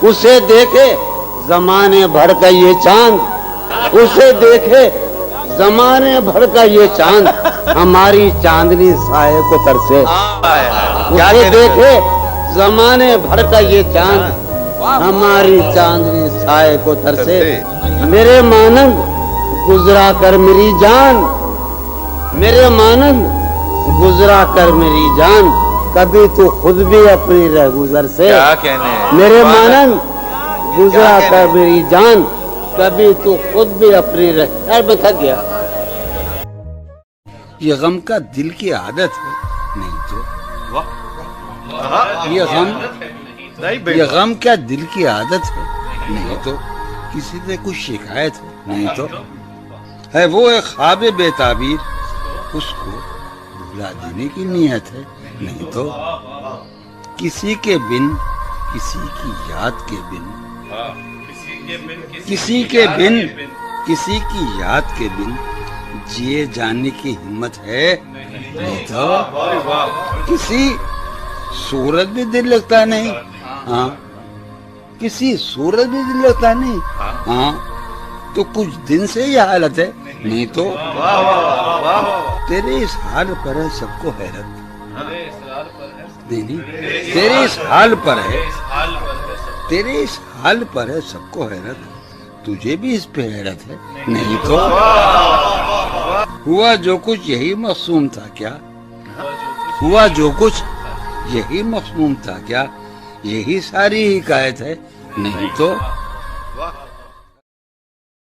اسے دیکھے زمانے بھر کا یہ چاند، اسے دیکھے زمانے بھر کا یہ چاند، ہماری چاندنی سائے کو ترسے۔ اسے دیکھے زمانے بھر کا یہ چاند، ہماری چاندنی سائے کو ترسے۔ میرے مانند گزرا کر میری جان، میرے مانند گزرا کر میری جان، کبھی تو خود بھی اپنی رہ گزر سے۔ میرے مانند گزرا کر میری جان، کبھی تو خود بھی اپنی رہ میں تھک گیا۔ یہ غم کا دل کی عادت ہے، نہیں تو یہ غم کیا دل کی عادت ہے، نہیں تو کسی سے کچھ شکایت ہے، نہیں تو ہے وہ ایک خواب بے تعبیر، اس کو بھلا دینے کی نیت ہے، نہیں تو کسی کے بن، کسی کی یاد کے بن، کسی کے بن، کسی کی یاد کے بن جیے جانے کی ہمت ہے، نہیں تو کسی صورت بھی دل لگتا نہیں، ہاں کسی صورت بھی دل لگتا نہیں، ہاں تو کچھ دن سے یہ حالت ہے، نہیں تو تیرے اس حال پر ہے سب کو حیرت، نہیں تیرے اس حال پر ہے، تیرے اس حال پر ہے سب کو حیرت، تجھے بھی اس پہ حیرت ہے، نہیں تو ہوا جو کچھ یہی مقصود تھا کیا، ہوا جو کچھ یہی مقصود تھا کیا، یہی ساری حکایت ہے، نہیں تو